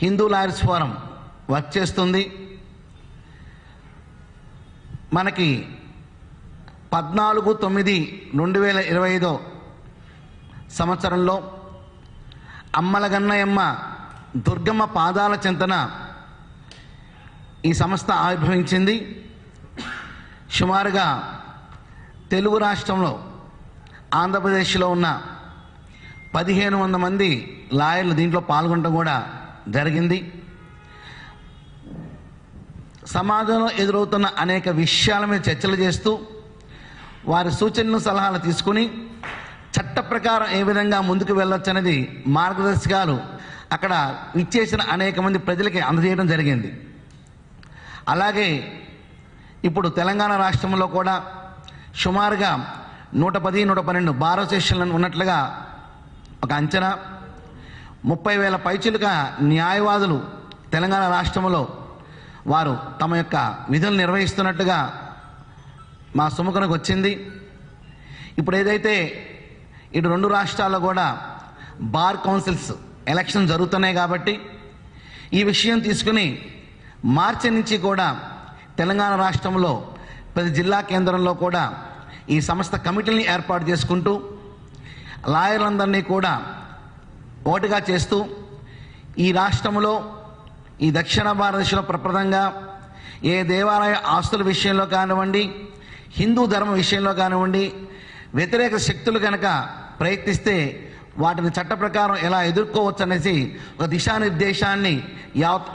Hindu lawyers forum work చేస్తుంది. మనకి 14/9/2025 సంవత్సరంలో అమ్మలగన్నయమ్మ దుర్గమ్మ పాదాల చెంతన ఈ సంస్థ ఆవిర్భవించింది. సుమారుగా తెలుగు రాష్ట్రంలో ఆంధ్రప్రదేశ్లో ఉన్న 1500 మంది లాయర్లు దీంట్లో పాల్గొనడం కూడా జరిగింది. సమాజంలో ఎదురవుతున్న అనేక విషయాల మీద చర్చలు చేస్తూ వారి సూచనలు సలహాలు తీసుకుని చట్ట ప్రకారం ఏ విధంగా ముందుకు వెళ్ళొచ్చు అనేది మార్గదర్శకాలు అక్కడ ఇచ్చేసిన అనేక మంది ప్రజలకి అందజేయడం జరిగింది. అలాగే ఇప్పుడు తెలంగాణ రాష్ట్రంలో కూడా సుమారుగా 110-112 బార్ అసోసియేషన్లు ఉన్నట్లుగా ఒక అంచనా. 30,000 పైచిలుగా న్యాయవాదులు తెలంగాణ రాష్ట్రంలో వారు తమ యొక్క విధులు నిర్వహిస్తున్నట్టుగా మా సుముఖనకు వచ్చింది. ఇప్పుడు ఏదైతే ఇటు 2 రాష్ట్రాల్లో కూడా బార్ కౌన్సిల్స్ ఎలక్షన్ జరుగుతున్నాయి కాబట్టి ఈ విషయం తీసుకుని మార్చి నుంచి కూడా తెలంగాణ రాష్ట్రంలో ప్రతి జిల్లా కేంద్రంలో కూడా ఈ సంస్థ కమిటీని ఏర్పాటు చేసుకుంటూ లాయర్లందరినీ కూడా ఒకటిగా చేస్తూ ఈ రాష్ట్రంలో ఈ దక్షిణ భారతదేశంలో ప్రప్రదంగా ఏ దేవాలయ ఆస్తుల విషయంలో కానివ్వండి, హిందూ ధర్మ విషయంలో కానివ్వండి, వ్యతిరేక శక్తులు కనుక ప్రయత్నిస్తే వాటిని చట్ట ప్రకారం ఎలా ఎదుర్కోవచ్చు అనేసి ఒక దిశానిర్దేశాన్ని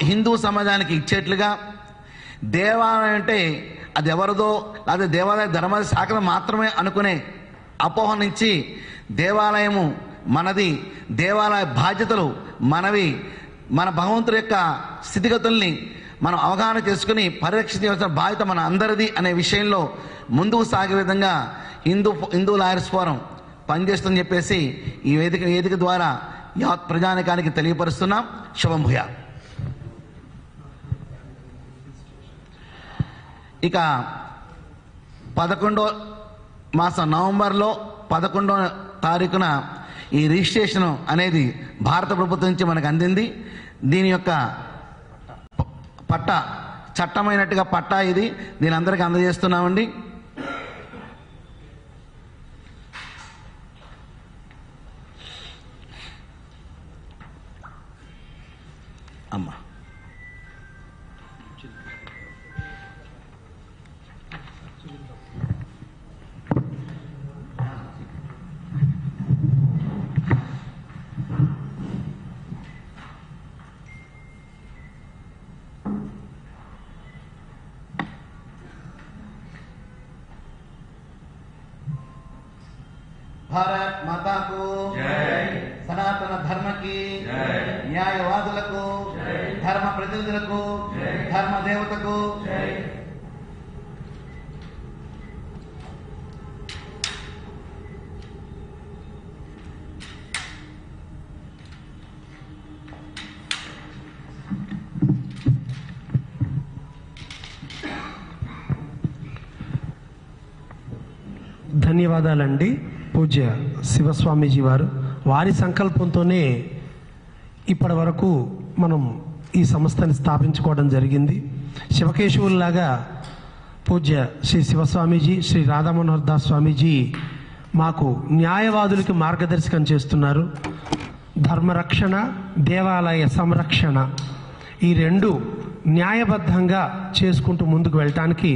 హిందూ సమాజానికి ఇచ్చేట్లుగా, దేవాలయం అంటే అది ఎవరిదో లేదా దేవాలయ ధర్మ శాఖను మాత్రమే అనుకునే అపోహ నుంచి దేవాలయము మనది, దేవాలయ బాధ్యతలు మనవి, మన భగవంతుడి యొక్క స్థితిగతుల్ని మనం అవగాహన చేసుకుని పరిరక్షించాల్సిన బాధ్యత మన అందరిది అనే విషయంలో ముందుకు సాగే విధంగా హిందూ లాయర్స్ ఫోరం పనిచేస్తుందని చెప్పేసి ఈ వేదిక ద్వారా యావత్ ప్రజానికానికి తెలియపరుస్తున్నాం. శుభం భూయా. ఇక 11వ మాసం నవంబర్లో 11వ తారీఖున ఈ రిజిస్ట్రేషన్ అనేది భారత ప్రభుత్వం నుంచి మనకు అందింది. దీని యొక్క పట్టా చట్టమైనట్టుగా పట్టా ఇది, దీని అందరికీ అందజేస్తున్నామండి. అమ్మ భారత్ మాతాకు జై, సనాతన ధర్మకి జై, న్యాయవాదులకు జై, ధర్మ ప్రతినిధులకు జై, ధర్మ దేవతకు జై. ధన్యవాదాలండి. పూజ్య శివస్వామీజీ వారి సంకల్పంతోనే ఇప్పటి వరకు మనం ఈ సంస్థని స్థాపించుకోవడం జరిగింది. శివకేశవుల్లాగా పూజ్య శ్రీ శివస్వామీజీ, శ్రీ రాధామనోహర్ దాస్ స్వామీజీ మాకు న్యాయవాదులకి మార్గదర్శకం చేస్తున్నారు. ధర్మరక్షణ, దేవాలయ సంరక్షణ ఈ రెండు న్యాయబద్ధంగా చేసుకుంటూ ముందుకు వెళ్ళటానికి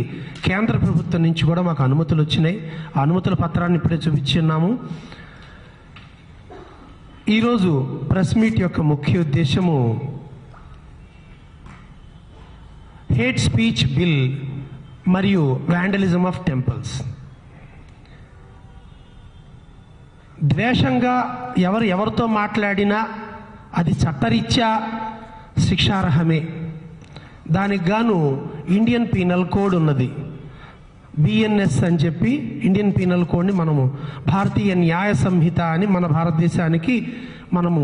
కేంద్ర ప్రభుత్వం నుంచి కూడా మాకు అనుమతులు వచ్చినాయి. ఆ అనుమతుల పత్రాన్ని ఇప్పుడే చూపించున్నాము. ఈరోజు ప్రెస్ మీట్ యొక్క ముఖ్య ఉద్దేశము హేట్ స్పీచ్ బిల్ మరియు వ్యాండలిజం ఆఫ్ టెంపుల్స్. ద్వేషంగా ఎవరితో మాట్లాడినా అది చట్టరీత్యా శిక్షార్హమే. దానికి గాను ఇండియన్ పీనల్ కోడ్ ఉన్నది, బిఎన్ఎస్ అని చెప్పి ఇండియన్ పీనల్ కోడ్ని మనము భారతీయ న్యాయ సంహిత అని మన భారతదేశానికి మనము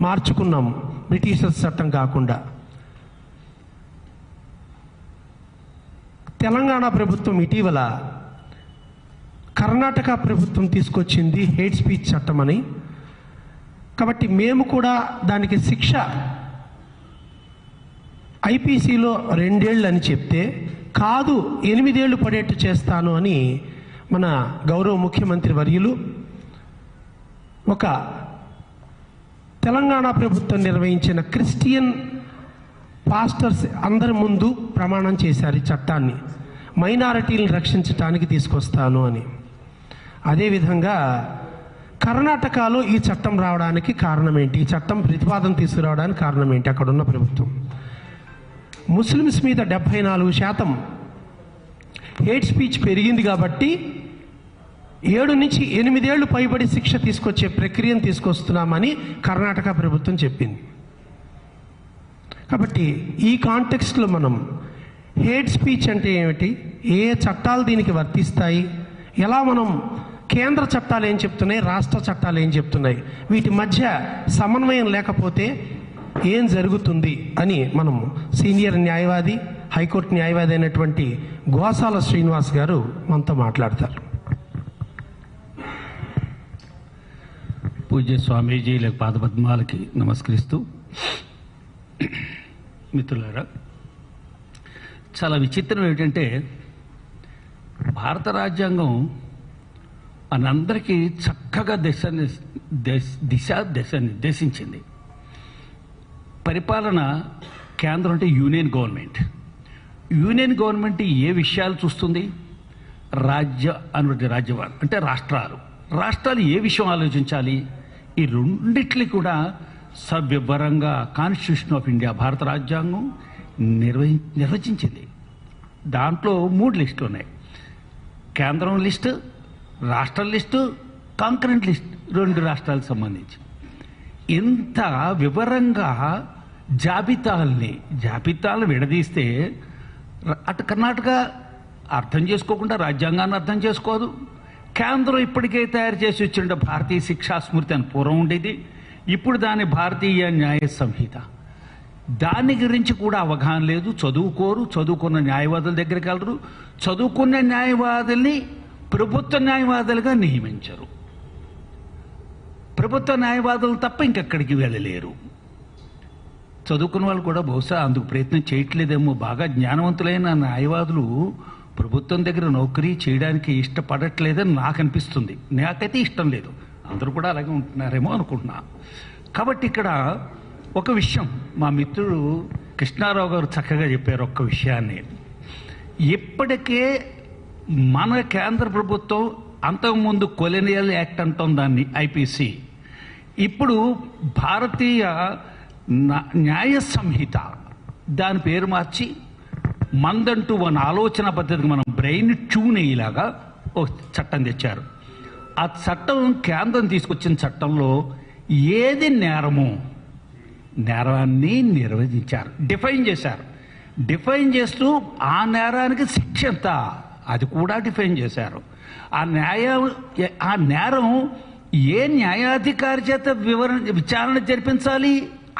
మార్చుకున్నాము, బ్రిటిషర్స్ చట్టం కాకుండా. తెలంగాణ ప్రభుత్వం ఇటీవల కర్ణాటక ప్రభుత్వం తీసుకొచ్చింది హేట్ స్పీచ్ చట్టం అని. కాబట్టి మేము కూడా దానికి శిక్ష ఐపీసీలో 2 ఏళ్ళు అని చెప్తే కాదు 8 ఏళ్ళు పడేట్టు చేస్తాను అని మన గౌరవ ముఖ్యమంత్రి వర్యులు ఒక తెలంగాణ ప్రభుత్వం నిర్వహించిన క్రిస్టియన్ పాస్టర్స్ అందరి ముందు ప్రమాణం చేశారు ఈ చట్టాన్ని మైనారిటీలను రక్షించడానికి తీసుకొస్తాను అని. అదేవిధంగా కర్ణాటకలో ఈ చట్టం రావడానికి కారణం ఏంటి, ఈ చట్టం ప్రతిపాదన తీసుకురావడానికి కారణం ఏంటి? అక్కడ ఉన్న ప్రభుత్వం ముస్లిమ్స్ మీద 74% హేట్ స్పీచ్ పెరిగింది కాబట్టి 7 నుంచి 8 ఏళ్ళు పైబడి శిక్ష తీసుకొచ్చే ప్రక్రియను తీసుకొస్తున్నామని కర్ణాటక ప్రభుత్వం చెప్పింది. కాబట్టి ఈ కాంటెక్స్ట్లో మనం హేట్ స్పీచ్ అంటే ఏమిటి, ఏ చట్టాలు దీనికి వర్తిస్తాయి, ఎలా మనం కేంద్ర చట్టాలు ఏం చెప్తున్నాయి, రాష్ట్ర చట్టాలు ఏం చెప్తున్నాయి, వీటి మధ్య సమన్వయం లేకపోతే ఏం జరుగుతుంది అని మనం సీనియర్ న్యాయవాది హైకోర్టు న్యాయవాది అయినటువంటి గోసాల శ్రీనివాస్ గారు మనతో మాట్లాడతారు. పూజ్య స్వామీజీల పాదపద్మాలకి నమస్కరిస్తూ, మిత్రులారా, చాలా విచిత్రం ఏమిటంటే భారత రాజ్యాంగం మనందరికీ చక్కగా దిశ నిర్దేశించింది. పరిపాలన కేంద్రం అంటే యూనియన్ గవర్నమెంట్. యూనియన్ గవర్నమెంట్ ఏ విషయాలు చూస్తుంది? రాజ్యవారు అంటే రాష్ట్రాలు ఏ విషయం ఆలోచించాలి? ఈ రెండిట్లకి కూడా సవివరంగా కాన్స్టిట్యూషన్ ఆఫ్ ఇండియా భారత రాజ్యాంగం నిర్వచించింది. దాంట్లో 3 లిస్టులు ఉన్నాయి. కేంద్రం లిస్టు, రాష్ట్రం లిస్టు, కాంకరెంట్ లిస్ట్, 2 రాష్ట్రాలకు సంబంధించి. ఇంత వివరంగా జాబితాలను విడదీస్తే అటు కర్ణాటక అర్థం చేసుకోకుండా రాజ్యాంగాన్ని అర్థం చేసుకోదు. కేంద్రం ఇప్పటికే తయారు చేసి వచ్చిన భారతీయ శిక్షా స్మృతి అని పూర్వం ఉండేది, ఇప్పుడు దాని భారతీయ న్యాయ సంహిత. దాని గురించి కూడా అవగాహన లేదు, చదువుకోరు. చదువుకున్న న్యాయవాదుల దగ్గరికి వెళ్ళరు. చదువుకున్న న్యాయవాదుల్ని ప్రభుత్వ న్యాయవాదులుగా నియమించరు. ప్రభుత్వ న్యాయవాదులు తప్ప ఇంకెక్కడికి వెళ్ళలేరు. చదువుకున్న వాళ్ళు కూడా బహుశా అందుకు ప్రయత్నం చేయట్లేదేమో. బాగా జ్ఞానవంతులైన న్యాయవాదులు ప్రభుత్వం దగ్గర నౌకరీ చేయడానికి ఇష్టపడట్లేదని నాకు అనిపిస్తుంది. నాకైతే ఇష్టం లేదు. అందరూ కూడా అలాగే ఉంటున్నారేమో అనుకుంటున్నా. కాబట్టి ఇక్కడ ఒక విషయం మా మిత్రుడు కృష్ణారావు గారు చక్కగా చెప్పారు. ఒక్క విషయాన్ని, ఇప్పటికే మన కేంద్ర ప్రభుత్వం అంతకుముందు కొలోనియల్ యాక్ట్ అంటాం దాన్ని, ఐపీసీ, ఇప్పుడు భారతీయ న్యాయ సంహిత దాని పేరు మార్చి మందంటూ మన ఆలోచన పద్ధతికి మనం బ్రెయిన్ ట్యూన్ అయ్యేలాగా ఒక చట్టం తెచ్చారు. ఆ చట్టం కేంద్రం తీసుకొచ్చిన చట్టంలో ఏది నేరాన్ని నిర్వచించారు, డిఫైన్ చేశారు. డిఫైన్ చేస్తూ ఆ నేరానికి శిక్ష ఎంత అది కూడా డిఫైన్ చేశారు. ఆ నేరం ఏ న్యాయాధికారి చేత విచారణ జరిపించాలి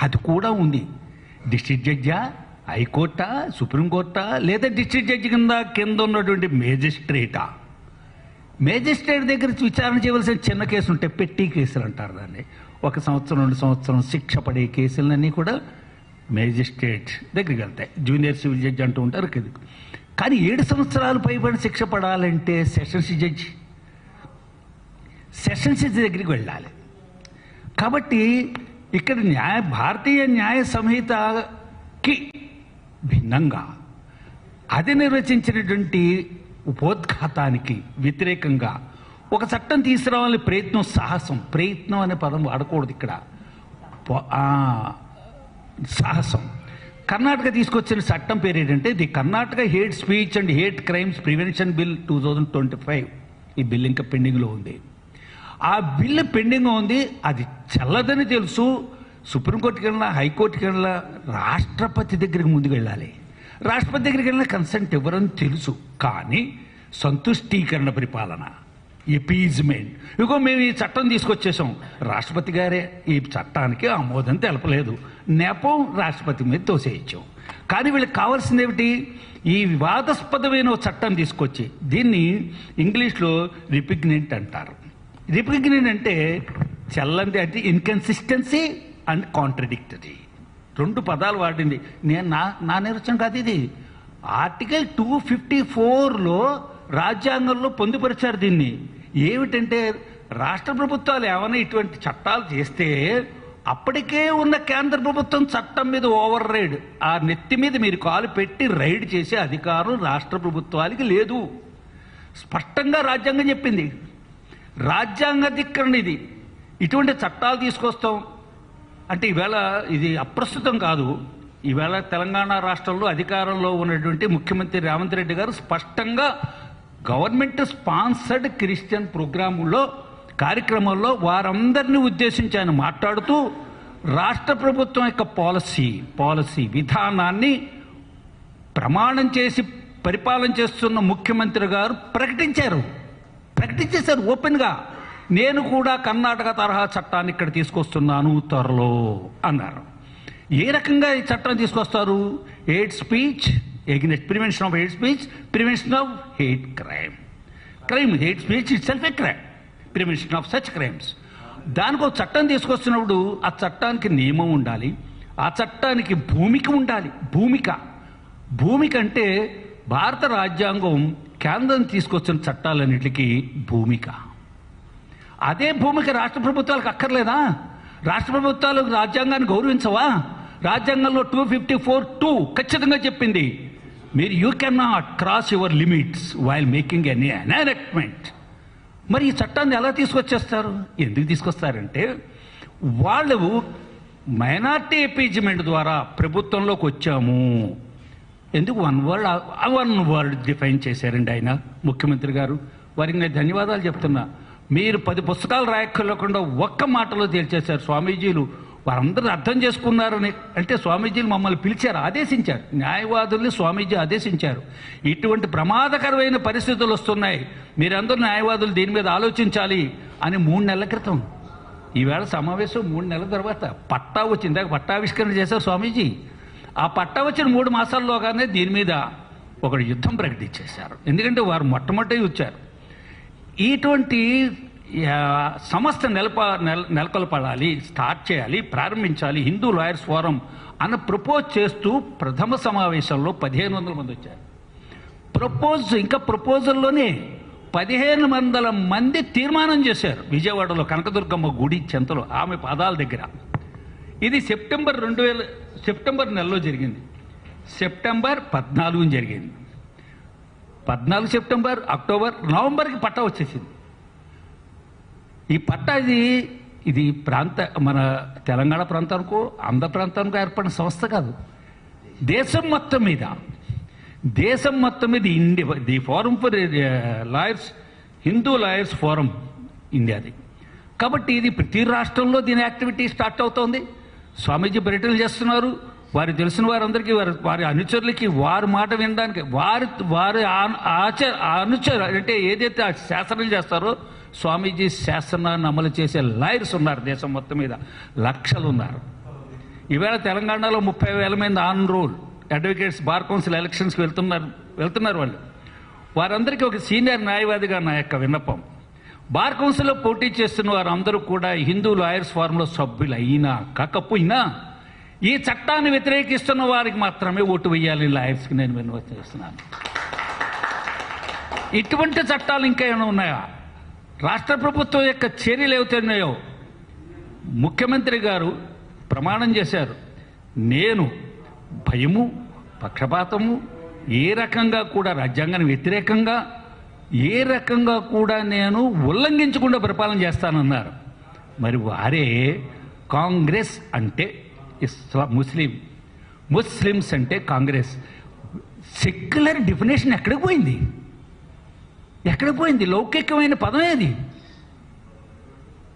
అది కూడా ఉంది. డిస్ట్రిక్ట్ జడ్జా, హైకోర్టా, సుప్రీంకోర్టా, లేదా డిస్ట్రిక్ట్ జడ్జి కింద ఉన్నటువంటి మేజిస్ట్రేట్ దగ్గర విచారణ చేయవలసిన చిన్న కేసులు ఉంటే పెట్టి కేసులు అంటారు దాన్ని. 1 సంవత్సరం 2 సంవత్సరం శిక్ష పడే కేసులన్నీ కూడా మేజిస్ట్రేట్ దగ్గరికి వెళ్తాయి. జూనియర్ సివిల్ జడ్జి అంటూ ఉంటారు. కానీ 7 సంవత్సరాలు పైబడి శిక్ష పడాలంటే సెషన్స్ జడ్జి దగ్గరికి వెళ్ళాలి. కాబట్టి ఇక్కడ భారతీయ న్యాయ సంహితకి భిన్నంగా అది నిర్వచించినటువంటి ఉపోద్ఘాతానికి వ్యతిరేకంగా ఒక చట్టం తీసుకురావాలని ప్రయత్నం అనే పదం వాడకూడదు ఇక్కడ. సాహసం. కర్ణాటక తీసుకొచ్చిన చట్టం పేరు ఏంటంటే the Karnataka hate speech and hate crimes prevention bill 2025. ఈ బిల్ ఇంకా పెండింగ్లో ఉంది. ఆ బిల్లు పెండింగ్ ఉంది. అది చెల్లదని తెలుసు. సుప్రీంకోర్టుకి వెళ్ళినా, హైకోర్టుకి వెళ్ళినా, రాష్ట్రపతి దగ్గరికి ముందుకు వెళ్ళాలి. రాష్ట్రపతి దగ్గరికి వెళ్ళినా కన్సెంట్ ఇవ్వరని తెలుసు. కానీ సంతుష్టీకరణ పరిపాలన, ఎపీజ్మెంట్, ఇగో మేము ఈ చట్టం తీసుకొచ్చేసాం, రాష్ట్రపతి గారే ఈ చట్టానికి ఆమోదం తెలపలేదు, నెపం రాష్ట్రపతి మీద తోసేయించాం. కానీ వీళ్ళకి కావాల్సింది ఏమిటి? ఈ వివాదాస్పదమైన చట్టం తీసుకొచ్చి దీన్ని ఇంగ్లీష్లో రిపిగ్నెంట్ అంటారు. రిపిగ్నెంట్ అంటే చెల్లంది అంటే ఇన్కన్సిస్టెన్సీ అండ్ కాంట్రడిక్టరీ, 2 పదాలు వాడింది. నేను నా నిర్వచనం కాదు ఇది. ఆర్టికల్ 254లో రాజ్యాంగంలో పొందుపరిచారు దీన్ని. ఏమిటంటే రాష్ట్ర ప్రభుత్వాలు ఏమైనా ఇటువంటి చట్టాలు చేస్తే అప్పటికే ఉన్న కేంద్ర ప్రభుత్వం చట్టం మీద ఓవర్ రైడ్, ఆ నెత్తి మీద మీరు కాలు పెట్టి రైడ్ చేసే అధికారం రాష్ట్ర ప్రభుత్వాలకి లేదు. స్పష్టంగా రాజ్యాంగం చెప్పింది. రాజ్యాంగ ధిక్కరణ ఇది. ఇటువంటి చట్టాలు తీసుకొస్తాం అంటే ఈవేళ ఇది అప్రస్తుతం కాదు. ఈవేళ తెలంగాణ రాష్ట్రంలో అధికారంలో ఉన్నటువంటి ముఖ్యమంత్రి రేవంత్ రెడ్డి గారు స్పష్టంగా గవర్నమెంట్ స్పాన్సర్డ్ క్రిస్టియన్ ప్రోగ్రాముల్లో కార్యక్రమంలో వారందరినీ ఉద్దేశించి ఆయన మాట్లాడుతూ రాష్ట్ర ప్రభుత్వం యొక్క పాలసీ విధానాన్ని ప్రమాణం చేసి పరిపాలన చేస్తున్న ముఖ్యమంత్రి గారు ప్రకటించేశారు ఓపెన్గా. నేను కూడా కర్ణాటక తరహా చట్టాన్ని ఇక్కడ తీసుకొస్తున్నాను త్వరలో అన్నారు. ఏ రకంగా ఈ చట్టం తీసుకొస్తారు? Hate speech against, prevention of hate speech, prevention of hate crime. Hate speech it self A crime, prevention of such crimes. దానికి ఒక చట్టం తీసుకొస్తున్నప్పుడు ఆ చట్టానికి నియమం ఉండాలి, ఆ చట్టానికి భూమిక ఉండాలి. భూమిక అంటే భారత రాజ్యాంగం కేంద్రం తీసుకొచ్చిన చట్టాలన్నిటికీ భూమిక. అదే భూమిక రాష్ట్ర ప్రభుత్వాలకు అక్కర్లేదా? రాష్ట్ర ప్రభుత్వాలు రాజ్యాంగాన్ని గౌరవించవా? రాజ్యాంగంలో 254(2) ఖచ్చితంగా చెప్పింది, మీరు you can not cross your limits while making N enactment. మరి ఈ చట్టాన్ని ఎలా తీసుకొచ్చేస్తారు? ఎందుకు తీసుకొస్తారంటే వాళ్ళు మైనార్టీ అపీజ్మెంట్ ద్వారా ప్రభుత్వంలోకి వచ్చాము. ఎందుకు వన్ వర్డ్ డిఫైన్ చేశారండి ఆయన ముఖ్యమంత్రి గారు. వారికి నేను ధన్యవాదాలు చెప్తున్నా. మీరు 10 పుస్తకాలు రాయక్కర్లేకుండా ఒక్క మాటలో తేల్చేశారు. స్వామీజీలు వారందరూ అర్థం చేసుకున్నారని అంటే స్వామీజీలు మమ్మల్ని పిలిచారు, ఆదేశించారు. న్యాయవాదుల్ని స్వామీజీ ఆదేశించారు. ఇటువంటి ప్రమాదకరమైన పరిస్థితులు వస్తున్నాయి, మీరందరూ న్యాయవాదులు దీని మీద ఆలోచించాలి అని 3 నెలల క్రితం. ఈవేళ సమావేశం 3 నెలల తర్వాత పట్టా వచ్చింది. పట్టావిష్కరణ చేశారు స్వామీజీ. ఆ పట్టా వచ్చిన 3 మాసాల్లోగానే దీని మీద ఒక యుద్ధం ప్రకటించేశారు. ఎందుకంటే వారు మొట్టమొదటి వచ్చారు. ఇటువంటి సంస్థ నెలకొల్పాలి, స్టార్ట్ చేయాలి, ప్రారంభించాలి హిందూ లాయర్స్ ఫోరం అన్న ప్రపోజ్ చేస్తూ ప్రథమ సమావేశంలో 1500 మంది వచ్చారు. ప్రపోజల్లోనే 1500 మంది తీర్మానం చేశారు విజయవాడలో కనకదుర్గమ్మ గుడి చెంతలో ఆమె పాదాల దగ్గర. ఇది సెప్టెంబర్ నెలలో జరిగింది. సెప్టెంబర్ 14 జరిగింది. 14 సెప్టెంబర్, అక్టోబర్, నవంబర్కి పట్టా వచ్చేసింది. ఈ పట్టా ఇది మన తెలంగాణ ప్రాంతానికో ఆంధ్ర ప్రాంతానికో ఏర్పడిన సంస్థ కాదు. దేశం మొత్తం మీద India, the forum for lawyers, Hindu lawyers forum ఇండియాది. కాబట్టి ఇది ప్రతి రాష్ట్రంలో దీని యాక్టివిటీ స్టార్ట్ అవుతోంది. స్వామీజీ పర్యటనలు చేస్తున్నారు. వారికి తెలిసిన వారందరికీ వారి అనుచరులకి వారి మాట వినడానికి వారి అనుచరు అంటే ఏదైతే శాసనం చేస్తారో స్వామీజీ శాసనాన్ని అమలు చేసే లాయర్స్ ఉన్నారు దేశం మొత్తం మీద, లక్షలు ఉన్నారు. ఈవేళ తెలంగాణలో 30,000 మంది on roll advocates bar council ఎలక్షన్స్కి వెళ్తున్నారు వాళ్ళు. వారందరికీ ఒక సీనియర్ న్యాయవాదిగా నా యొక్క విన్నపం, బార్ కౌన్సిల్లో పోటీ చేస్తున్న వారందరూ కూడా హిందూ లాయర్స్ ఫోరంలో సభ్యులు అయినా కాకపోయినా ఈ చట్టాన్ని వ్యతిరేకిస్తున్న వారికి మాత్రమే ఓటు వేయాలి లాయర్స్కి నేను విన్నపం చేస్తున్నాను. ఇటువంటి చట్టాలు ఇంకా ఏమైనా ఉన్నాయా? రాష్ట్ర ప్రభుత్వం యొక్క చర్యలు ఏవైతున్నాయో ముఖ్యమంత్రి గారు ప్రమాణం చేశారు, నేను భయము, పక్షపాతము ఏ రకంగా కూడా రాజ్యాంగానికి వ్యతిరేకంగా ఏ రకంగా కూడా నేను ఉల్లంఘించకుండా పరిపాలన చేస్తానన్నారు. మరి వారే కాంగ్రెస్ అంటే ముస్లిమ్స్ అంటే కాంగ్రెస్. సెక్యులర్ డెఫినేషన్ ఎక్కడికి పోయింది? లౌకికమైన పదం ఏది?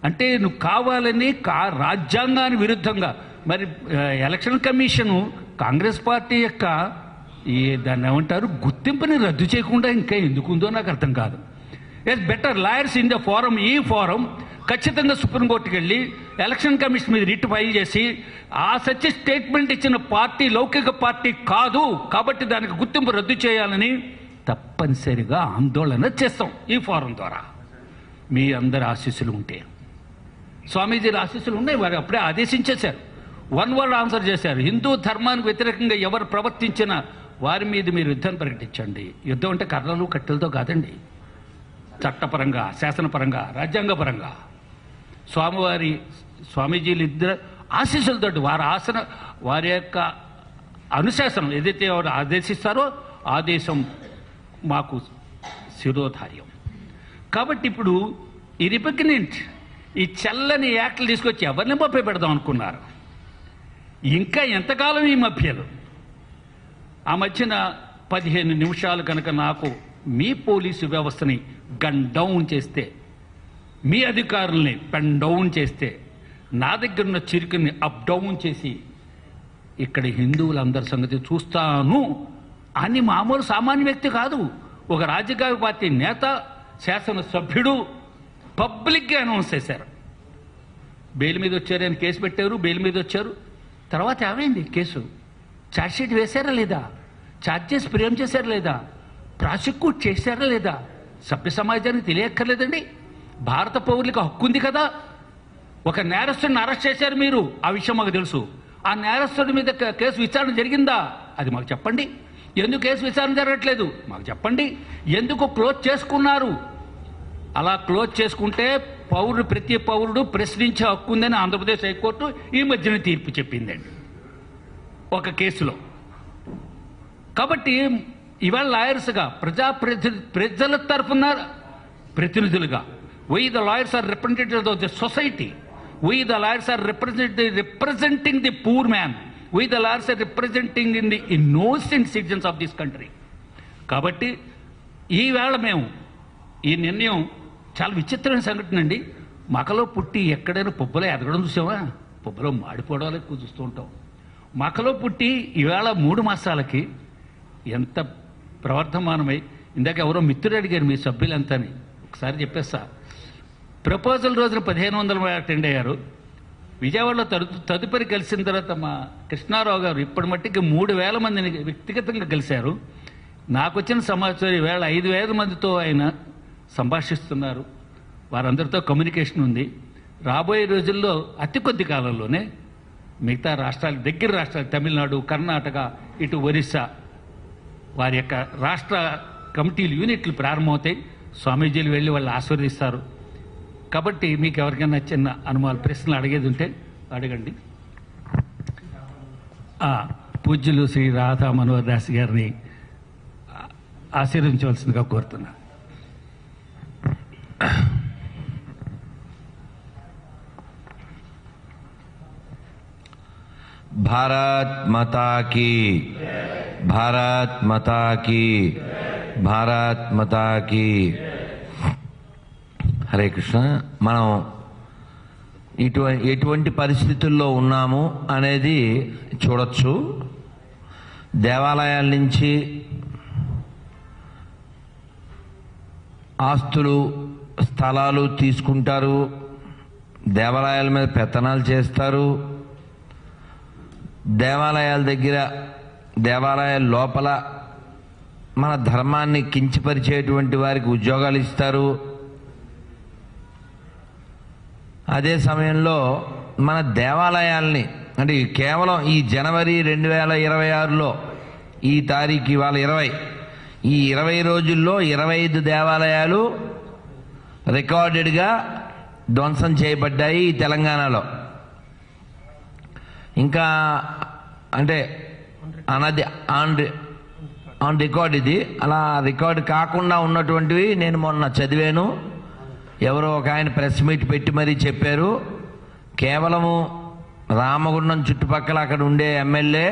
అంటే నువ్వు కావాలని రాజ్యాంగానికి విరుద్ధంగా మరి ఎలక్షన్ కమిషను కాంగ్రెస్ పార్టీ యొక్క దాన్ని ఏమంటారు గుర్తింపుని రద్దు చేయకుండా ఇంకా ఎందుకుందో నాకు అర్థం కాదు. As better lawyers in the forum, ఈ ఫోరం ఖచ్చితంగా సుప్రీంకోర్టుకి వెళ్ళి ఎలక్షన్ కమిషన్ మీద రిట్ ఫైల్ చేసి ఆ సత్య స్టేట్మెంట్ ఇచ్చిన పార్టీ లౌకిక పార్టీ కాదు కాబట్టి దానికి గుర్తింపు రద్దు చేయాలని తప్పనిసరిగా ఆందోళన చేస్తాం ఈ ఫోరం ద్వారా. మీ అందరి ఆశీస్సులు ఉంటే స్వామీజీల ఆశీస్సులు ఉన్నాయి, వారు అప్పుడే ఆదేశించేశారు. వన్ వర్డ్ ఆన్సర్ చేశారు. హిందూ ధర్మానికి వ్యతిరేకంగా ఎవరు ప్రవర్తించినా వారి మీద మీరు యుద్ధం ప్రకటించండి. యుద్ధం అంటే కర్రలు కట్టెలతో కాదండి, చట్టపరంగా, శాసనపరంగా, రాజ్యాంగపరంగా. స్వామీజీలు ఇద్దరు ఆశీస్సులతో వారి యొక్క అనుశాసనం ఏదైతే వారు ఆదేశిస్తారో ఆదేశం మాకు శిరోధార్యం. కాబట్టి ఇప్పుడు ఈ రిపగ్నెంట్ ఈ చల్లని యాక్ట్లు తీసుకొచ్చి ఎవరిని మభ్య పెడదాం అనుకున్నారు. ఇంకా ఎంతకాలం ఈ మభ్యలు? ఆ మధ్యన 15 నిమిషాలు కనుక నాకు మీ పోలీసు వ్యవస్థని గన్ డౌన్ చేస్తే, మీ అధికారుల్ని పెన్ డౌన్ చేస్తే, నా దగ్గర ఉన్న చిరుకుని అప్ డౌన్ చేసి ఇక్కడ హిందువులందరి సంగతి చూస్తాను అని మామూలు సామాన్య వ్యక్తి కాదు, ఒక రాజకీయ పార్టీ నేత, శాసనసభ్యుడు పబ్లిక్గా అనౌన్స్ చేశారు. బెయిల్ మీద వచ్చారు, ఆయన కేసు పెట్టారు, బెయిల్ మీద వచ్చారు. తర్వాత ఏమైంది కేసు? ఛార్జ్షీట్ వేశారా లేదా? ఛార్జెస్ ఫ్రేమ్ చేశారా లేదా? ప్రాసిక్యూట్ చేశారా లేదా? సభ్య సమాజానికి తెలియక్కర్లేదండి. భారత పౌరులకు హక్కు ఉంది కదా. ఒక నేరస్తుడిని అరెస్ట్ చేశారు మీరు, ఆ విషయం మాకు తెలుసు. ఆ నేరస్తుడి మీద కేసు విచారణ జరిగిందా? అది మాకు చెప్పండి. ఎందుకు కేసు విచారణ జరగట్లేదు మాకు చెప్పండి. ఎందుకు క్లోజ్ చేసుకున్నారు? అలా క్లోజ్ చేసుకుంటే ప్రతి పౌరుడు ప్రశ్నించే హక్కు ఉందని ఆంధ్రప్రదేశ్ హైకోర్టు ఈ మధ్యన తీర్పు చెప్పిందండి ఒక కేసులో. కాబట్టి ఇవాళ లాయర్స్గా ప్రజల తరఫున ప్రతినిధులుగా we the lawyers are representatives of the society, we the lawyers are representing the poor man, we the lawyers are representing in the innocent citizens of this country. కాబట్టి ఈవేళ మేము ఈ నిర్ణయం చాలా విచిత్రమైన సంఘటన అండి. మకలో పుట్టి ఎక్కడైనా పుబ్బలో ఎదగడం చూసామా? పుబ్బలో మాడిపోవడాలు ఎక్కువ చూస్తూ ఉంటాం. మకలో పుట్టి ఈవేళ 3 మాసాలకి ఎంత ప్రవర్ధమానమై, ఇందాక ఎవరో మిత్రుడు అడిగారు మీ సభ్యులంతాని, ఒకసారి చెప్పేస్తా. ప్రపోజల్ రోజున 1500 మంది అటెండ్ అయ్యారు. విజయవాడలో తదుపరి కలిసిన తర్వాత మా కృష్ణారావు గారు ఇప్పటి మట్టికి 3000 మందిని వ్యక్తిగతంగా కలిశారు. నాకు వచ్చిన సమాచారం ఈవేళ 5000 మందితో ఆయన సంభాషిస్తున్నారు. వారందరితో కమ్యూనికేషన్ ఉంది. రాబోయే రోజుల్లో అతి కొద్ది కాలంలోనే మిగతా రాష్ట్రాలు, దగ్గర రాష్ట్రాలు, తమిళనాడు, కర్ణాటక, ఇటు ఒరిస్సా, వారి యొక్క రాష్ట్ర కమిటీలు, యూనిట్లు ప్రారంభమవుతాయి. స్వామీజీలు వెళ్ళి వాళ్ళు ఆశీర్వదిస్తారు. కాబట్టి మీకు ఎవరికైనా చిన్న అనుమానాలు, ప్రశ్నలు అడిగేది ఉంటే అడగండి. పూజ్యులు శ్రీ రాధా మనోహర్ దాస్ గారిని ఆశీర్వదించవలసిందిగా కోరుతున్నా. భారత్ మాతా కీ, భారత్ మాతా కీ, భారత్ మాతా కీ. హరే కృష్ణ. మనం ఎటువంటి పరిస్థితుల్లో ఉన్నాము అనేది చూడొచ్చు. దేవాలయాల నుంచి ఆస్తులు, స్థలాలు తీసుకుంటారు, దేవాలయాల మీద పెత్తనాలు చేస్తారు, దేవాలయాల దగ్గర, దేవాలయాల లోపల మన ధర్మాన్ని కించపరిచేటువంటి వారికి ఉద్యోగాలు ఇస్తారు. అదే సమయంలో మన దేవాలయాల్ని, అంటే కేవలం ఈ జనవరి 2026లో ఈ తారీఖు ఇవాళ 20, ఈ 20 రోజుల్లో 25 దేవాలయాలు రికార్డెడ్గా ధ్వంసం చేయబడ్డాయి ఈ తెలంగాణలో. ఇంకా అంటే అన్నది ఆన్ రికార్డ్. ఇది అలా రికార్డు కాకుండా ఉన్నటువంటివి నేను మొన్న చదివాను. ఎవరో ఒక ఆయన ప్రెస్ మీట్ పెట్టి మరీ చెప్పారు. కేవలము రామగుండం చుట్టుపక్కల అక్కడ ఉండే ఎమ్మెల్యే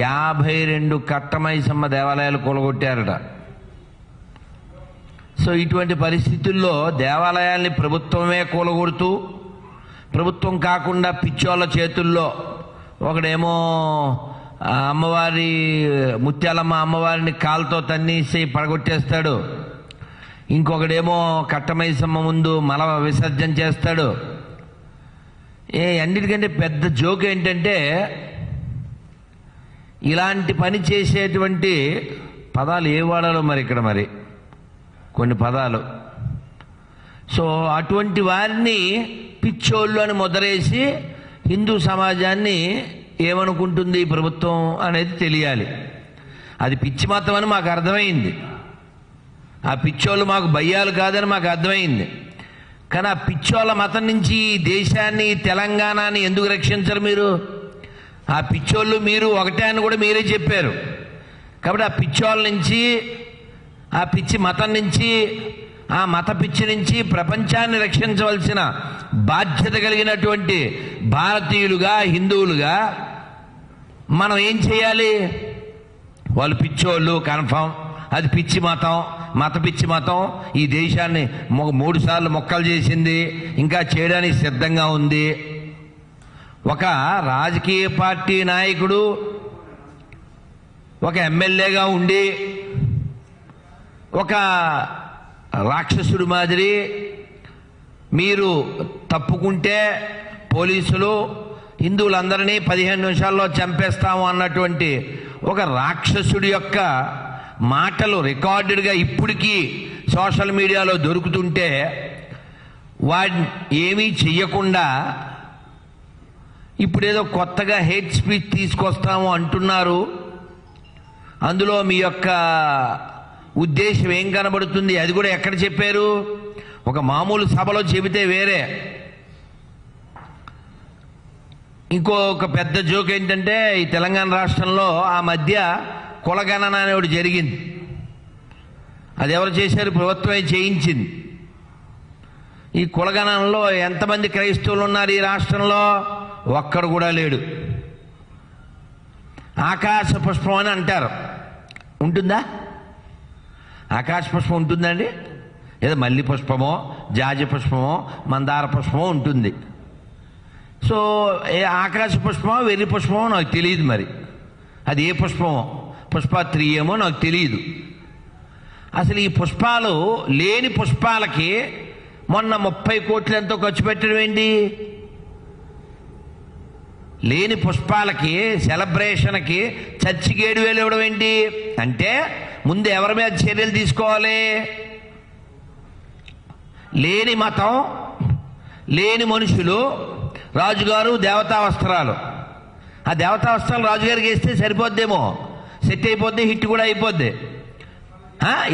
52 కట్టమైసమ్మ దేవాలయాలు కూలగొట్టారట. సో ఇటువంటి పరిస్థితుల్లో దేవాలయాల్ని ప్రభుత్వమే కూలగొడుతూ, ప్రభుత్వం కాకుండా పిచ్చోళ్ళ చేతుల్లో, ఒకడేమో అమ్మవారి ముత్యాలమ్మ అమ్మవారిని కాలుతో తన్నేసి పడగొట్టేస్తాడు, ఇంకొకడేమో కట్టమైసమ్మ ముందు మల విసర్జన చేస్తాడు. అన్నిటికంటే పెద్ద జోక్ ఏంటంటే, ఇలాంటి పని చేసేటువంటి పదాలు ఏ వాడాలో మరి ఇక్కడ మరి కొన్ని పదాలు. సో అటువంటి వారిని పిచ్చోళ్ళు అని ముద్రేసి హిందూ సమాజాన్ని ఏమనుకుంటుంది ఈ ప్రభుత్వం అనేది తెలియాలి. అది పిచ్చి మతం అని మాకు అర్థమైంది. ఆ పిచ్చోళ్ళు మాకు భయ్యాలు కాదని మాకు అర్థమైంది. కానీ ఆ పిచ్చోళ్ళ మతం నుంచి ఈ దేశాన్ని, తెలంగాణని ఎందుకు రక్షించరు మీరు? ఆ పిచ్చోళ్ళు మీరు ఒకటే అని కూడా మీరే చెప్పారు. కాబట్టి ఆ పిచ్చోళ్ళ నుంచి, ఆ పిచ్చి మతం నుంచి, ఆ మత పిచ్చి నుంచి ప్రపంచాన్ని రక్షించవలసిన బాధ్యత కలిగినటువంటి భారతీయులుగా, హిందువులుగా మనం ఏం చేయాలి? వాళ్ళు పిచ్చోళ్ళు కన్ఫర్మ్, అది పిచ్చి మతం, మత పిచ్చి మతం ఈ దేశాన్ని 3 సార్లు మొక్కలు చేసింది, ఇంకా చేయడానికి సిద్ధంగా ఉంది. ఒక రాజకీయ పార్టీ నాయకుడు ఒక ఎమ్మెల్యేగా ఉండి ఒక రాక్షసుడి మాదిరి మీరు తప్పుకుంటే పోలీసులు హిందువులందరినీ 15 నిమిషాల్లో చంపేస్తాము అన్నటువంటి ఒక రాక్షసుడి యొక్క మాటలు రికార్డెడ్గా ఇప్పటికీ సోషల్ మీడియాలో దొరుకుతుంటే వాడిని ఏమీ చెయ్యకుండా ఇప్పుడేదో కొత్తగా హేట్ స్పీచ్ తీసుకొస్తాము అంటున్నారు. అందులో మీ యొక్క ఉద్దేశం ఏం కనబడుతుంది? అది కూడా ఎక్కడ చెప్పారు? ఒక మామూలు సభలో చెబితే వేరే. ఇంకొక పెద్ద జోక్ ఏంటంటే ఈ తెలంగాణ రాష్ట్రంలో ఆ మధ్య కులగణన అనే ఒకటి జరిగింది. అది ఎవరు చేశారు? ప్రభుత్వమే చేయించింది. ఈ కులగణనలో ఎంతమంది క్రైస్తవులు ఉన్నారు ఈ రాష్ట్రంలో? ఒక్కడు కూడా లేడు. ఆకాశ పుష్పం అని అంటారు, ఉంటుందా? ఆకాశ పుష్పం ఉంటుందండి? ఏదో మల్లి పుష్పమో, జాజి పుష్పమో, మందార పుష్పమో ఉంటుంది. సో ఏ ఆకాశ పుష్పమో, వెర్రి పుష్పమో నాకు తెలియదు. మరి అది ఏ పుష్పమో, పుష్పత్రియమో నాకు తెలియదు. అసలు ఈ పుష్పాలు లేని పుష్పాలకి మొన్న 30 కోట్లు ఎంతో ఖర్చు పెట్టడం ఏంటి? లేని పుష్పాలకి సెలబ్రేషన్కి చర్చికి 7,000 ఇవ్వడం ఏంటి? అంటే ముందు ఎవరి మీద చర్యలు తీసుకోవాలి? లేని మతం, లేని మనుషులు, రాజుగారు దేవతా వస్త్రాలు. ఆ దేవతా వస్త్రాలు రాజుగారికి వేస్తే సరిపోద్దేమో, సెట్ అయిపోద్ది, హిట్ కూడా అయిపోద్ది.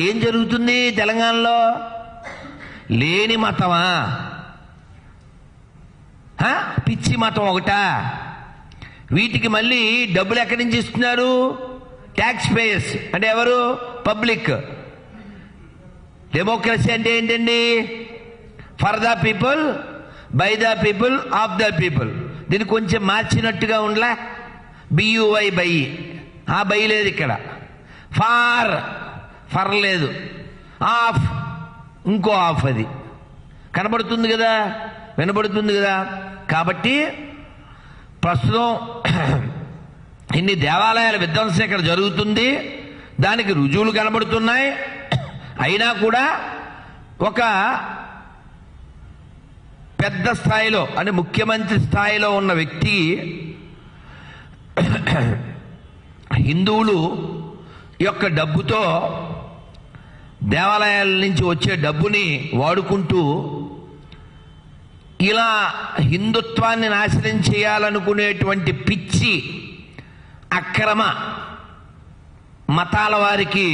ఏం జరుగుతుంది తెలంగాణలో? లేని మతమా? పిచ్చి మతం ఒకటా? వీటికి మళ్ళీ డబ్బులు ఎక్కడి నుంచి ఇస్తున్నారు? Taxpayers. అంటే ఎవరు? పబ్లిక్. డెమోక్రసీ అంటే ఏంటండి? For the people, by the people, of the people. దీన్ని కొంచెం మార్చినట్టుగా ఉండలే? బియువై బై, ఆ బై లేదు ఇక్కడ. ఫర్ లేదు, ఆఫ్ ఇంకో ఆఫ్. అది కనబడుతుంది కదా, వినబడుతుంది కదా. కాబట్టి ప్రస్తుతం ఇన్ని దేవాలయాల విధ్వంసం ఇక్కడ జరుగుతుంది, దానికి రుజువులు కనబడుతున్నాయి. అయినా కూడా ఒక పెద్ద స్థాయిలో అంటే ముఖ్యమంత్రి స్థాయిలో ఉన్న వ్యక్తి హిందువులు యొక్క డబ్బుతో, దేవాలయాల నుంచి వచ్చే డబ్బుని వాడుకుంటూ ఇలా హిందుత్వాన్ని నాశనం చేయాలనుకునేటువంటి పిచ్చి అక్రమ మతాల వారికి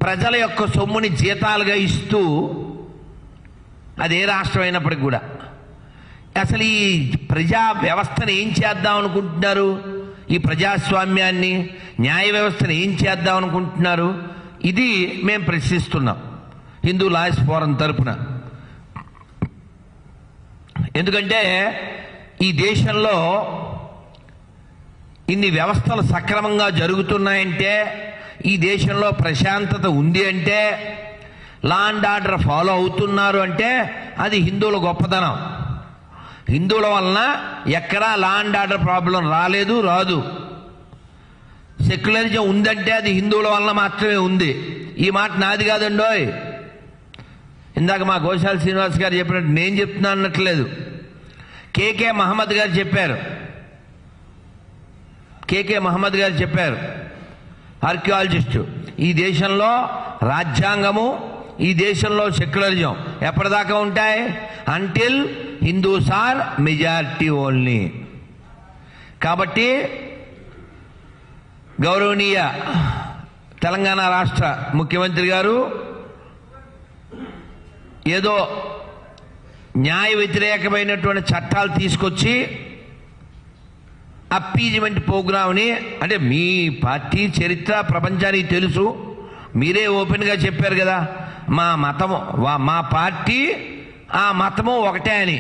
ప్రజల యొక్క సొమ్ముని జీతాలుగా ఇస్తూ, అదే రాష్ట్రం అయినప్పటికీ కూడా అసలు ఈ ప్రజా వ్యవస్థను ఏం చేద్దాం అనుకుంటున్నారు? ఈ ప్రజాస్వామ్యాన్ని, న్యాయ వ్యవస్థను ఏం చేద్దాం అనుకుంటున్నారు? ఇది మేము ప్రశ్నిస్తున్నాం హిందూ లాయర్స్ ఫోరం తరపున. ఎందుకంటే ఈ దేశంలో ఇన్ని వ్యవస్థలు సక్రమంగా జరుగుతున్నాయంటే, ఈ దేశంలో ప్రశాంతత ఉంది అంటే, లా అండ్ ఆర్డర్ ఫాలో అవుతున్నారు అంటే అది హిందువుల గొప్పతనం. హిందువుల వలన ఎక్కడా లా అండ్ ఆర్డర్ ప్రాబ్లం రాలేదు, రాదు. సెక్యులరిజం ఉందంటే అది హిందువుల వలన మాత్రమే ఉంది. ఈ మాట నాది కాదండోయ్. ఇందాక మా గోశాల శ్రీనివాస్ గారు చెప్పినట్టు నేను చెప్తున్నా అన్నట్లేదు. కేకే మహమ్మద్ గారు చెప్పారు. కేకే మహమ్మద్ గారు చెప్పారు, ఆర్కియాలజిస్టు. ఈ దేశంలో రాజ్యాంగము, ఈ దేశంలో సెక్యులరిజం ఎప్పటిదాకా ఉంటాయి? Until Hindus are majority only. కాబట్టి గౌరవనీయ తెలంగాణ రాష్ట్ర ముఖ్యమంత్రి గారు ఏదో న్యాయ వ్యతిరేకమైనటువంటి చట్టాలు తీసుకొచ్చి అప్పీజ్మెంట్ ప్రోగ్రామ్ని, అంటే మీ పార్టీ చరిత్ర ప్రపంచానికి తెలుసు, మీరే ఓపెన్గా చెప్పారు కదా, మా మతము మా పార్టీ ఆ మతము ఒకటే అని.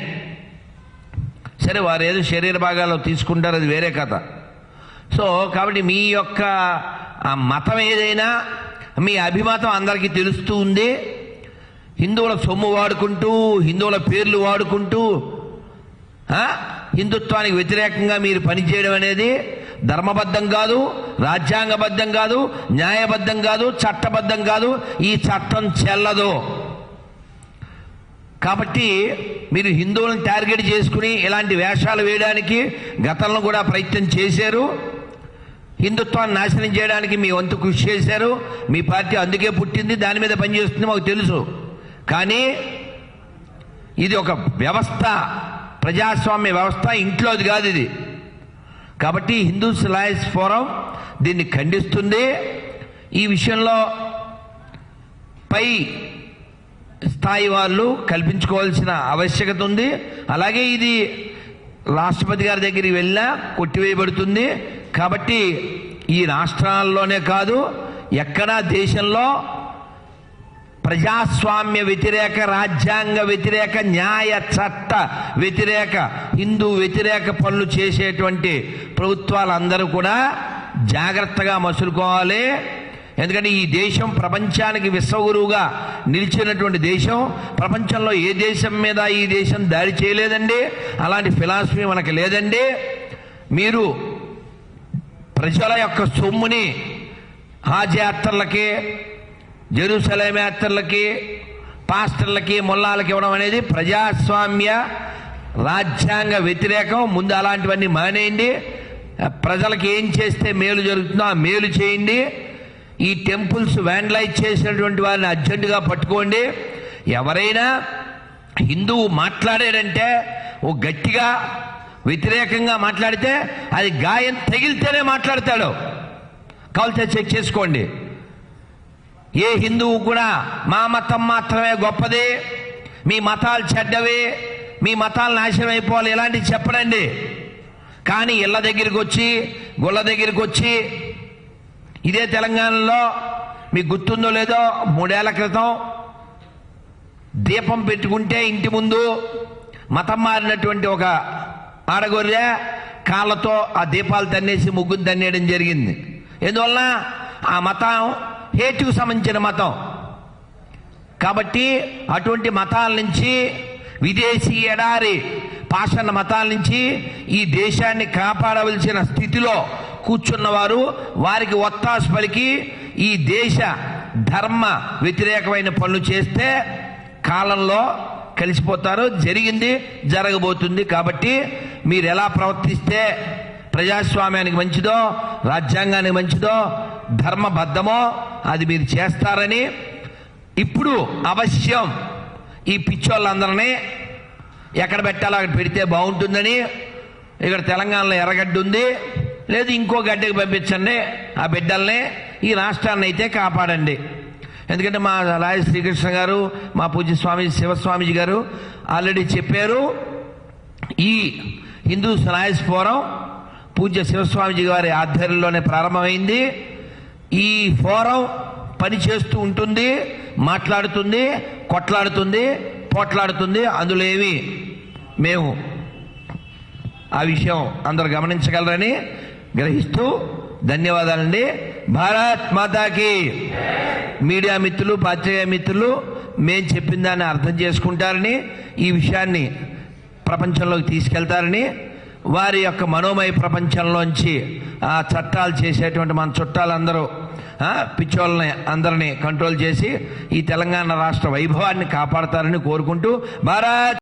సరే, వారు ఏదో శరీర భాగాలు తీసుకుంటారు, అది వేరే కథ. సో కాబట్టి మీ యొక్క ఆ మతం ఏదైనా మీ అభిమతం అందరికీ తెలుస్తూ ఉంది. హిందువుల సొమ్ము వాడుకుంటూ, హిందువుల పేర్లు వాడుకుంటూ హిందుత్వానికి వ్యతిరేకంగా మీరు పనిచేయడం అనేది ధర్మబద్ధం కాదు, రాజ్యాంగబద్ధం కాదు, న్యాయబద్ధం కాదు, చట్టబద్ధం కాదు. ఈ చట్టం చెల్లదు. కాబట్టి మీరు హిందువులను టార్గెట్ చేసుకుని ఇలాంటి వేషాలు వేయడానికి గతంలో కూడా ప్రయత్నం చేశారు. హిందుత్వాన్ని నాశనం చేయడానికి మీ వంతు కృషి చేశారు. మీ పార్టీ అందుకే పుట్టింది, దాని మీద పనిచేస్తుంది, మాకు తెలుసు. కానీ ఇది ఒక వ్యవస్థ, ప్రజాస్వామ్య వ్యవస్థ, ఇంట్లోది కాదు ఇది. కాబట్టి హిందూస్ లాయర్స్ ఫోరం దీన్ని ఖండిస్తుంది. ఈ విషయంలో పై స్థాయి వాళ్ళు కల్పించుకోవాల్సిన ఆవశ్యకత ఉంది. అలాగే ఇది రాష్ట్రపతి గారి దగ్గరికి వెళ్ళినా కొట్టివేయబడుతుంది. కాబట్టి ఈ రాష్ట్రాల్లోనే కాదు, ఎక్కడా దేశంలో ప్రజాస్వామ్య వ్యతిరేక, రాజ్యాంగ వ్యతిరేక, న్యాయ చట్ట వ్యతిరేక, హిందూ వ్యతిరేక పనులు చేసేటువంటి ప్రభుత్వాలందరూ కూడా జాగ్రత్తగా మసులుకోవాలి. ఎందుకంటే ఈ దేశం ప్రపంచానికి విశ్వగురువుగా నిలిచినటువంటి దేశం. ప్రపంచంలో ఏ దేశం మీద ఈ దేశం దాడి చేయలేదండి. అలాంటి ఫిలాసఫీ మనకు లేదండి. మీరు ప్రజల యొక్క సొమ్ముని హాజ్ యాత్రలకి, జెరూసలేం యాత్రలకి, పాస్టర్లకి, మొల్లాలకి ఇవ్వడం అనేది ప్రజాస్వామ్య రాజ్యాంగ వ్యతిరేకం. ముందు అలాంటివన్నీ మానేయండి. ప్రజలకు ఏం చేస్తే మేలు జరుగుతుందో ఆ మేలు చేయండి. ఈ టెంపుల్స్ వ్యాండలైజ్ చేసినటువంటి వారిని అర్జెంటుగా పట్టుకోండి. ఎవరైనా హిందువు మాట్లాడాడంటే ఓ గట్టిగా వ్యతిరేకంగా మాట్లాడితే అది గాయం తగిలితేనే మాట్లాడతాడు. కావాల్సి చెక్ చేసుకోండి. ఏ హిందువు కూడా మా మతం మాత్రమే గొప్పది, మీ మతాలు చెడ్డవి, మీ మతాలు నాశనం అయిపోవాలి ఇలాంటివి చెప్పడండి. కానీ ఇళ్ళ దగ్గరికి వచ్చి, గుళ్ళ దగ్గరికి వచ్చి, ఇదే తెలంగాణలో మీకు గుర్తుందో లేదో 3 ఏళ్ల క్రితం దీపం పెట్టుకుంటే ఇంటి ముందు మతం మారినటువంటి ఒక ఆడగొర్రె కాళ్ళతో ఆ దీపాలు తన్నేసి ముగ్గురు తన్నేయడం జరిగింది. ఎందువల్ల ఆ మతం హేతుకు సంబంధించిన మతం. కాబట్టి అటువంటి మతాల నుంచి, విదేశీ ఎడారి పాషాణ మతాల నుంచి ఈ దేశాన్ని కాపాడవలసిన స్థితిలో కూర్చున్నవారు వారికి ఒత్తాసు పలికి ఈ దేశ ధర్మ వ్యతిరేకమైన పనులు చేస్తే కాలంలో కలిసిపోతారు. జరిగింది, జరగబోతుంది. కాబట్టి మీరు ఎలా ప్రవర్తిస్తే ప్రజాస్వామ్యానికి మంచిదో, రాజ్యాంగానికి మంచిదో, ధర్మబద్ధమో అది మీరు చేస్తారని ఇప్పుడు అవశ్యం ఈ పిచ్చోళ్ళందరినీ ఎక్కడ పెట్టాలో అక్కడ పెడితే బాగుంటుందని, ఇక్కడ తెలంగాణలో ఎర్రగడ్డ ఉంది, లేదు ఇంకో గడ్డకి పంపించండి ఆ బిడ్డల్ని, ఈ రాష్ట్రాన్ని అయితే కాపాడండి. ఎందుకంటే మా లాయర్ శ్రీకృష్ణ గారు, మా పూజ్య స్వామి శివస్వామీజీ గారు ఆల్రెడీ చెప్పారు. ఈ హిందూ లాయర్స్ ఫోరం పూజ్య శివస్వామీజీ గారి ఆధ్వర్యంలోనే ప్రారంభమైంది. ఈ ఫోరం పని చేస్తూ ఉంటుంది, మాట్లాడుతుంది, కొట్లాడుతుంది, పోట్లాడుతుంది. అందులో ఏమి మేము ఆ విషయం అందరూ గమనించగలరని గ్రహిస్తూ ధన్యవాదాలండి. భారత్ మాతాకి. మీడియా మిత్రులు, పాత్రికేయ మిత్రులు మేము చెప్పిన దాన్ని అర్థం చేసుకుంటారని, ఈ విషయాన్ని ప్రపంచంలోకి తీసుకెళ్తారని, వారి యొక్క మనోమయ ప్రపంచంలోంచి ఆ చట్టాలు చేసేటువంటి మన చుట్టాలందరూ పిచ్చోళ్ళని అందరినీ కంట్రోల్ చేసి ఈ తెలంగాణ రాష్ట్ర వైభవాన్ని కాపాడతారని కోరుకుంటూ భారత్